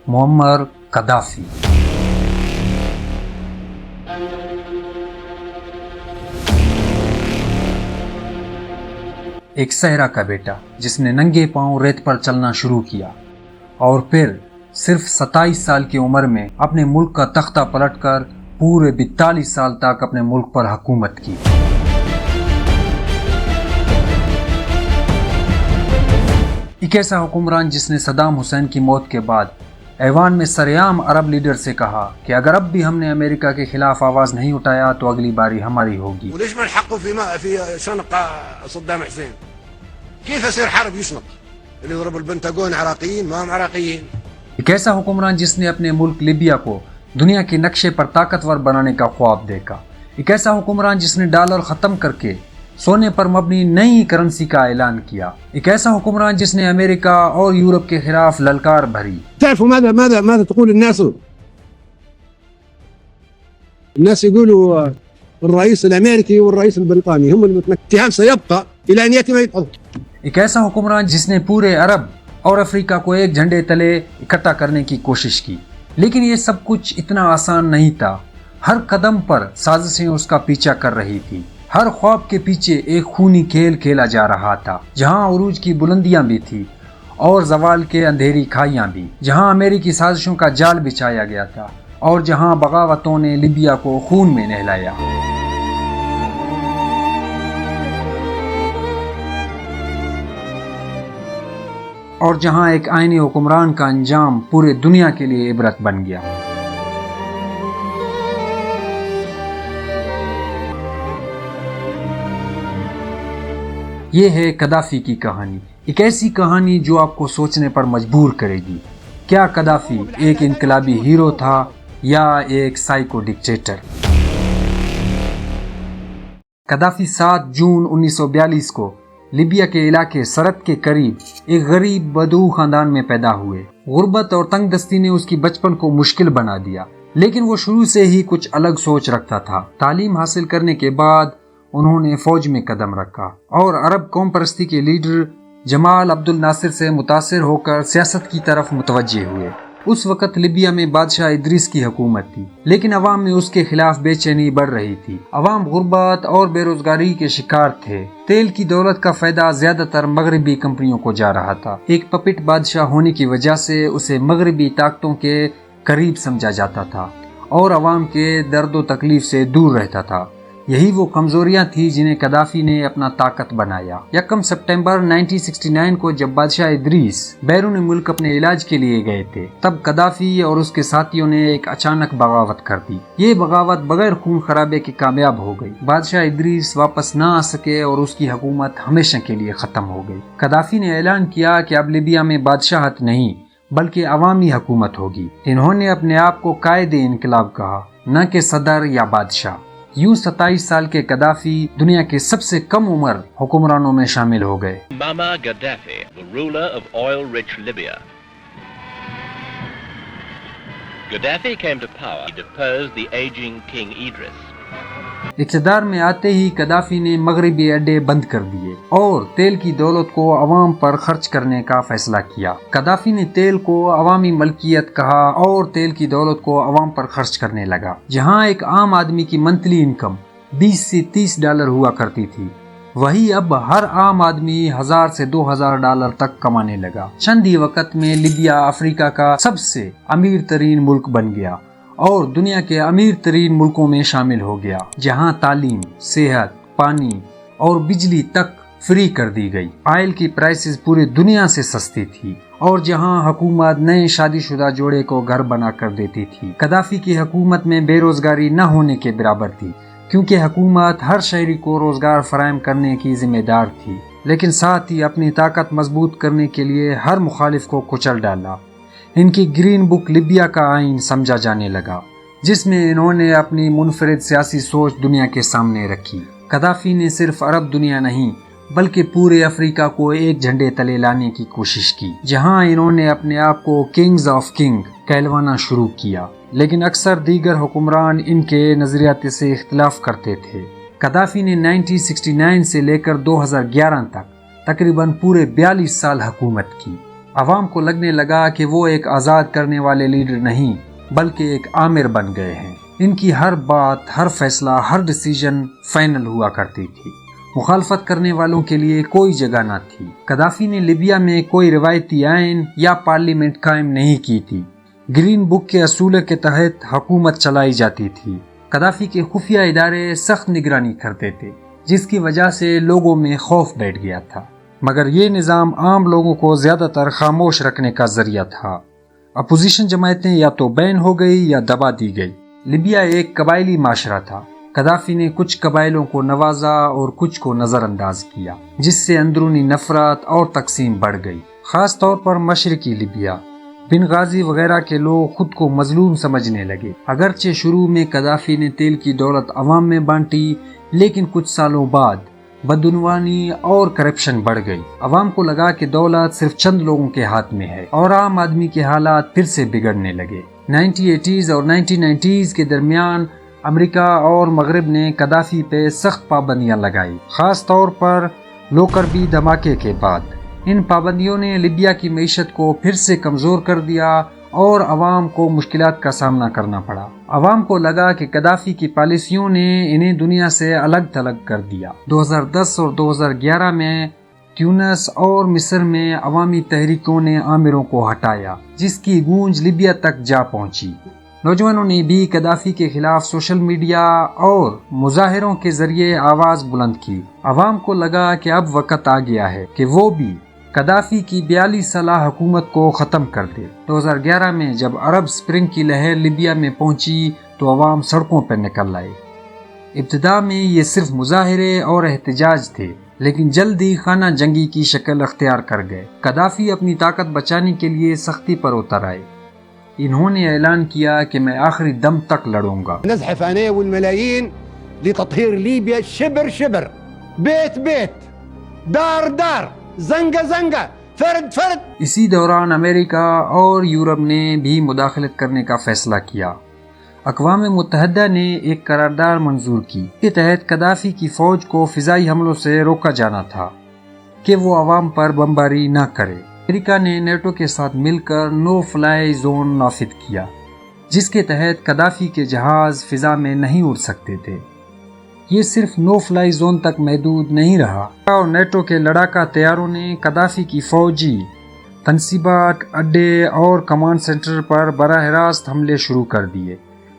معمر قذافی۔ ایک صحرا کا بیٹا جس نے ننگے پاؤں ریت پر چلنا شروع کیا اور پھر صرف 27 سال کی عمر میں اپنے ملک کا تختہ پلٹ کر پورے 42 سال تک اپنے ملک پر حکومت کی۔ ایک ایسا حکمران جس نے صدام حسین کی موت کے بعد ایوان میں سرعام عرب لیڈر سے کہا کہ اگر اب بھی ہم نے امریکہ کے خلاف آواز نہیں اٹھایا تو اگلی باری ہماری ہوگی۔ وليش من حقه في شنق صدام حسين؟ كيف يصير حرب يشنق؟ اللي يضرب البنتاغون عراقيين ما هم عراقيين؟ ایک ایسا حکمران جس نے اپنے ملک لیبیا کو دنیا کے نقشے پر طاقتور بنانے کا خواب دیکھا۔ ایک ایسا حکمران جس نے ڈالر ختم کر کے سونے پر مبنی نئی کرنسی کا اعلان کیا۔ ایک ایسا حکمران جس نے امریکہ اور یورپ کے خلاف للکار بھری۔ تعرفوا ماذا تقول الناس؟ الناس يقولوا الرئيس الامريكي والرئيس البريطاني هم الاتهام سيبقى الى ان يتم الحظر۔ ایک ایسا حکمران جس نے پورے عرب اور افریقہ کو ایک جھنڈے تلے اکٹھا کرنے کی کوشش کی، لیکن یہ سب کچھ اتنا آسان نہیں تھا۔ ہر قدم پر سازشیں اس کا پیچھا کر رہی تھی۔ ہر خواب کے پیچھے ایک خونی کھیل کھیلا جا رہا تھا، جہاں عروج کی بلندیاں بھی تھی اور زوال کے اندھیری کھائیاں بھی، جہاں امریکی سازشوں کا جال بچھایا گیا تھا اور جہاں بغاوتوں نے لیبیا کو خون میں نہلایا۔ اور جہاں ایک آئینی حکمران کا انجام پورے دنیا کے لیے عبرت بن گیا۔ یہ ہے قذافی کی کہانی، ایک ایسی کہانی جو آپ کو سوچنے پر مجبور کرے گی۔ کیا قذافی ایک انقلابی ہیرو تھا یا ایک سائیکو ڈکٹیٹر؟ قذافی 7 جون 1942 کو لیبیا کے علاقے سرت کے قریب ایک غریب بدو خاندان میں پیدا ہوئے۔ غربت اور تنگ دستی نے اس کی بچپن کو مشکل بنا دیا، لیکن وہ شروع سے ہی کچھ الگ سوچ رکھتا تھا۔ تعلیم حاصل کرنے کے بعد انہوں نے فوج میں قدم رکھا اور عرب قوم پرستی کے لیڈر جمال عبد الناصر سے متاثر ہو کر سیاست کی طرف متوجہ ہوئے۔ اس وقت لیبیا میں بادشاہ ادریس کی حکومت تھی، لیکن عوام میں اس کے خلاف بے چینی بڑھ رہی تھی۔ عوام غربت اور بے روزگاری کے شکار تھے۔ تیل کی دولت کا فائدہ زیادہ تر مغربی کمپنیوں کو جا رہا تھا۔ ایک پپٹ بادشاہ ہونے کی وجہ سے اسے مغربی طاقتوں کے قریب سمجھا جاتا تھا اور عوام کے درد و تکلیف سے دور رہتا تھا۔ یہی وہ کمزوریاں تھیں جنہیں قذافی نے اپنا طاقت بنایا۔ 1 ستمبر 1969 کو جب بادشاہ ادریس بیرون ملک اپنے علاج کے لیے گئے تھے، تب قذافی اور اس کے ساتھیوں نے ایک اچانک بغاوت کر دی۔ یہ بغاوت بغیر خون خرابے کے کامیاب ہو گئی۔ بادشاہ ادریس واپس نہ آ سکے اور اس کی حکومت ہمیشہ کے لیے ختم ہو گئی۔ قذافی نے اعلان کیا کہ اب لیبیا میں بادشاہت نہیں بلکہ عوامی حکومت ہوگی۔ انہوں نے اپنے آپ کو قائد انقلاب کہا، نہ کہ صدر یا بادشاہ۔ یوں 27 سال کے قذافی دنیا کے سب سے کم عمر حکمرانوں میں شامل ہو گئے۔ Muammar Gaddafi, the ruler of oil-rich Libya. Gaddafi came to power. He deposed the aging King Idris. اقتدار میں آتے ہی قذافی نے مغربی اڈے بند کر دیے اور تیل کی دولت کو عوام پر خرچ کرنے کا فیصلہ کیا۔ قذافی نے تیل کو عوامی ملکیت کہا اور تیل کی دولت کو عوام پر خرچ کرنے لگا۔ جہاں ایک عام آدمی کی منتھلی انکم 20 سے 30 ڈالر ہوا کرتی تھی، وہی اب ہر عام آدمی 1000 سے 2000 ڈالر تک کمانے لگا۔ چند ہی وقت میں لیبیا افریقہ کا سب سے امیر ترین ملک بن گیا اور دنیا کے امیر ترین ملکوں میں شامل ہو گیا، جہاں تعلیم، صحت، پانی اور بجلی تک فری کر دی گئی۔ آئل کی پرائسز پوری دنیا سے سستی تھی اور جہاں حکومت نئے شادی شدہ جوڑے کو گھر بنا کر دیتی تھی۔ قذافی کی حکومت میں بے روزگاری نہ ہونے کے برابر تھی، کیونکہ حکومت ہر شہری کو روزگار فراہم کرنے کی ذمہ دار تھی، لیکن ساتھ ہی اپنی طاقت مضبوط کرنے کے لیے ہر مخالف کو کچل ڈالا۔ ان کی گرین بک لیبیا کا آئین سمجھا جانے لگا، جس میں انہوں نے اپنی منفرد سیاسی سوچ دنیا کے سامنے رکھی۔ قذافی نے صرف عرب دنیا نہیں بلکہ پورے افریقہ کو ایک جھنڈے تلے لانے کی کوشش کی، جہاں انہوں نے اپنے آپ کو کنگز آف کنگ کہلوانا شروع کیا، لیکن اکثر دیگر حکمران ان کے نظریات سے اختلاف کرتے تھے۔ قذافی نے 1969 سے لے کر 2011 تک تقریباً پورے 42 سال حکومت کی۔ عوام کو لگنے لگا کہ وہ ایک آزاد کرنے والے لیڈر نہیں بلکہ ایک آمر بن گئے ہیں۔ ان کی ہر بات، ہر فیصلہ، ہر ڈیسیژن فائنل ہوا کرتی تھی۔ مخالفت کرنے والوں کے لیے کوئی جگہ نہ تھی۔ قذافی نے لیبیا میں کوئی روایتی آئین یا پارلیمنٹ قائم نہیں کی تھی۔ گرین بک کے اصول کے تحت حکومت چلائی جاتی تھی۔ قذافی کے خفیہ ادارے سخت نگرانی کرتے تھے، جس کی وجہ سے لوگوں میں خوف بیٹھ گیا تھا، مگر یہ نظام عام لوگوں کو زیادہ تر خاموش رکھنے کا ذریعہ تھا۔ اپوزیشن جماعتیں یا تو بین ہو گئی یا دبا دی گئی۔ لیبیا ایک قبائلی معاشرہ تھا۔ قذافی نے کچھ قبائلوں کو نوازا اور کچھ کو نظر انداز کیا، جس سے اندرونی نفرت اور تقسیم بڑھ گئی، خاص طور پر مشرقی لیبیا۔ بنغازی وغیرہ کے لوگ خود کو مظلوم سمجھنے لگے۔ اگرچہ شروع میں قذافی نے تیل کی دولت عوام میں بانٹی، لیکن کچھ سالوں بعد بدعنوانی اور کرپشن بڑھ گئی۔ عوام کو لگا کہ دولت صرف چند لوگوں کے ہاتھ میں ہے اور عام آدمی کے حالات پھر سے بگڑنے لگے۔ 1980s اور 1990s کے درمیان امریکہ اور مغرب نے قذافی پہ سخت پابندیاں لگائی، خاص طور پر لوکربی دھماکے کے بعد۔ ان پابندیوں نے لیبیا کی معیشت کو پھر سے کمزور کر دیا اور عوام کو مشکلات کا سامنا کرنا پڑا۔ عوام کو لگا کہ قذافی کی پالیسیوں نے انہیں دنیا سے الگ تھلگ کر دیا۔ 2010 اور 2011 میں تیونس اور مصر میں عوامی تحریکوں نے آمروں کو ہٹایا، جس کی گونج لیبیا تک جا پہنچی۔ نوجوانوں نے بھی قذافی کے خلاف سوشل میڈیا اور مظاہروں کے ذریعے آواز بلند کی۔ عوام کو لگا کہ اب وقت آ گیا ہے کہ وہ بھی قذافی کی 42 سالہ حکومت کو ختم کر دے۔ 2011 میں جب عرب اسپرنگ کی لہر لیبیا میں پہنچی تو عوام سڑکوں پر نکل آئے۔ ابتدا میں یہ صرف مظاہرے اور احتجاج تھے، لیکن جلد ہی خانہ جنگی کی شکل اختیار کر گئے۔ قذافی اپنی طاقت بچانے کے لیے سختی پر اتر آئے۔ انہوں نے اعلان کیا کہ میں آخری دم تک لڑوں گا۔ نزحف أنا والملايين لتطهير ليبيا شبر شبر، بيت بيت، دار دار، زنگة زنگة، فرد فرد۔ اسی دوران امریکہ اور یورپ نے بھی مداخلت کرنے کا فیصلہ کیا۔ اقوام متحدہ نے ایک قرارداد منظور کی، اس کے تحت قذافی کی فوج کو فضائی حملوں سے روکا جانا تھا کہ وہ عوام پر بمباری نہ کرے۔ امریکہ نے نیٹو کے ساتھ مل کر نو فلائی زون نافذ کیا، جس کے تحت قذافی کے جہاز فضا میں نہیں اڑ سکتے تھے۔ یہ صرف نو فلائی زون تک محدود نہیں رہا اور نیٹو کے لڑاکا طیاروں نے قذافی کی فوجی تنصیبات، اڈے اور کمانڈ سینٹر پر براہ راست حملے شروع کر دیے۔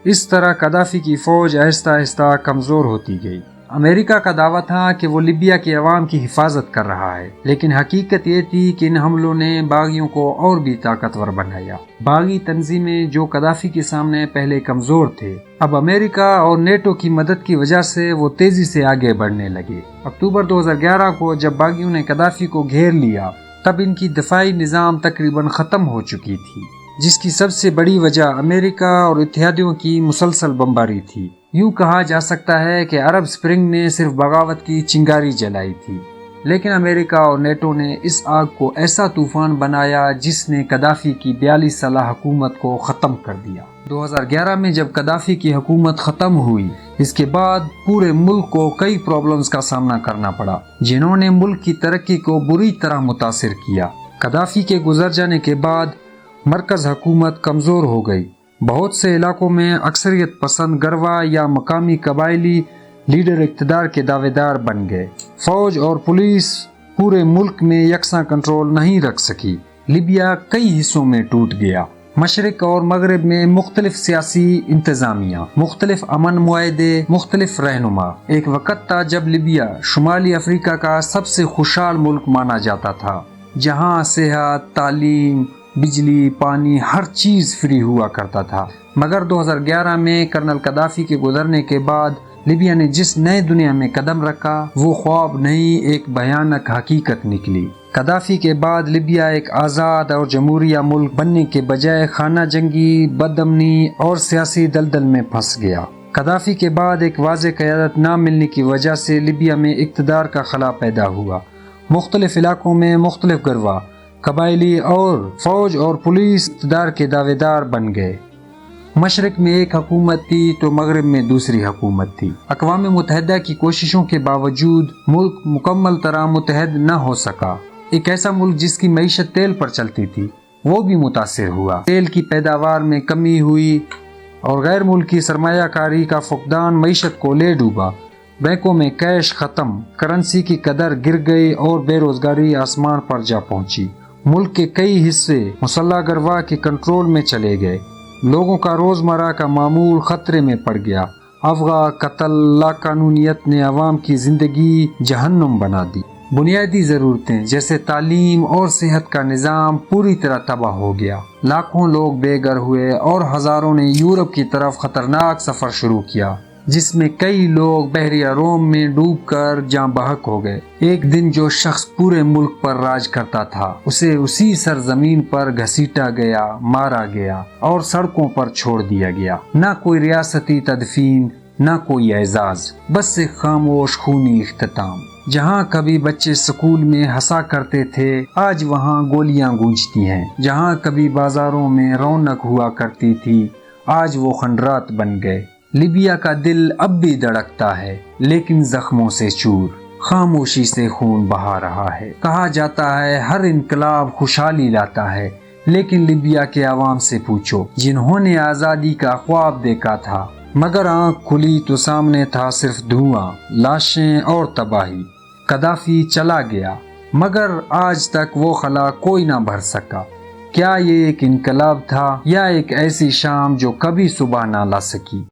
اس طرح قذافی کی فوج آہستہ آہستہ کمزور ہوتی گئی۔ امریکہ کا دعویٰ تھا کہ وہ لیبیا کے عوام کی حفاظت کر رہا ہے، لیکن حقیقت یہ تھی کہ ان حملوں نے باغیوں کو اور بھی طاقتور بنایا۔ باغی تنظیمیں جو قذافی کے سامنے پہلے کمزور تھے، اب امریکہ اور نیٹو کی مدد کی وجہ سے وہ تیزی سے آگے بڑھنے لگے۔ اکتوبر 2011 کو جب باغیوں نے قذافی کو گھیر لیا، تب ان کی دفاعی نظام تقریباً ختم ہو چکی تھی، جس کی سب سے بڑی وجہ امریکہ اور اتحادیوں کی مسلسل بمباری تھی۔ یوں کہا جا سکتا ہے کہ عرب اسپرنگ نے صرف بغاوت کی چنگاری جلائی تھی، لیکن امریکہ اور نیٹو نے اس آگ کو ایسا طوفان بنایا جس نے قذافی کی 42 سالہ حکومت کو ختم کر دیا۔ 2011 میں جب قذافی کی حکومت ختم ہوئی، اس کے بعد پورے ملک کو کئی پرابلمز کا سامنا کرنا پڑا، جنہوں نے ملک کی ترقی کو بری طرح متاثر کیا۔ قذافی کے گزر جانے کے بعد مرکز حکومت کمزور ہو گئی۔ بہت سے علاقوں میں اکثریت پسند گروا یا مقامی قبائلی لیڈر اقتدار کے دعوے دار بن گئے۔ فوج اور پولیس پورے ملک میں یکساں کنٹرول نہیں رکھ سکی۔ لیبیا کئی حصوں میں ٹوٹ گیا۔ مشرق اور مغرب میں مختلف سیاسی انتظامیہ، مختلف امن معاہدے، مختلف رہنما۔ ایک وقت تھا جب لیبیا شمالی افریقہ کا سب سے خوشحال ملک مانا جاتا تھا، جہاں صحت، تعلیم، بجلی، پانی، ہر چیز فری ہوا کرتا تھا۔ مگر 2011 میں کرنل قذافی کے گزرنے کے بعد لیبیا نے جس نئے دنیا میں قدم رکھا، وہ خواب نہیں، ایک بھیانک حقیقت نکلی۔ قذافی کے بعد لیبیا ایک آزاد اور جمہوریہ ملک بننے کے بجائے خانہ جنگی، بد امنی اور سیاسی دلدل میں پھنس گیا۔ قذافی کے بعد ایک واضح قیادت نہ ملنے کی وجہ سے لیبیا میں اقتدار کا خلا پیدا ہوا۔ مختلف علاقوں میں مختلف گروہ، قبائلی اور فوج اور پولیس اقتدار کے دعوے دار بن گئے۔ مشرق میں ایک حکومت تھی تو مغرب میں دوسری حکومت تھی۔ اقوام متحدہ کی کوششوں کے باوجود ملک مکمل طرح متحد نہ ہو سکا۔ ایک ایسا ملک جس کی معیشت تیل پر چلتی تھی وہ بھی متاثر ہوا۔ تیل کی پیداوار میں کمی ہوئی اور غیر ملکی سرمایہ کاری کا فقدان معیشت کو لے ڈوبا۔ بینکوں میں کیش ختم، کرنسی کی قدر گر گئی اور بے روزگاری آسمان پر جا پہنچی۔ ملک کے کئی حصے مسلح گروا کے کنٹرول میں چلے گئے۔ لوگوں کا روزمرہ کا معمول خطرے میں پڑ گیا۔ افغاں، قتل، لاقانونیت نے عوام کی زندگی جہنم بنا دی۔ بنیادی ضرورتیں جیسے تعلیم اور صحت کا نظام پوری طرح تباہ ہو گیا۔ لاکھوں لوگ بے گھر ہوئے اور ہزاروں نے یورپ کی طرف خطرناک سفر شروع کیا، جس میں کئی لوگ بحیرہ روم میں ڈوب کر جاں بحق ہو گئے۔ ایک دن جو شخص پورے ملک پر راج کرتا تھا اسے اسی سرزمین پر گھسیٹا گیا، مارا گیا اور سڑکوں پر چھوڑ دیا گیا۔ نہ کوئی ریاستی تدفین، نہ کوئی اعزاز، بس ایک خاموش خونی اختتام۔ جہاں کبھی بچے سکول میں ہنسا کرتے تھے آج وہاں گولیاں گونجتی ہیں۔ جہاں کبھی بازاروں میں رونق ہوا کرتی تھی آج وہ خنڈرات بن گئے۔ لیبیا کا دل اب بھی دھڑکتا ہے لیکن زخموں سے چور، خاموشی سے خون بہا رہا ہے۔ کہا جاتا ہے ہر انقلاب خوشحالی لاتا ہے، لیکن لیبیا کے عوام سے پوچھو جنہوں نے آزادی کا خواب دیکھا تھا، مگر آنکھ کھلی تو سامنے تھا صرف دھواں، لاشیں اور تباہی۔ قذافی چلا گیا مگر آج تک وہ خلا کوئی نہ بھر سکا۔ کیا یہ ایک انقلاب تھا یا ایک ایسی شام جو کبھی صبح نہ لا سکی؟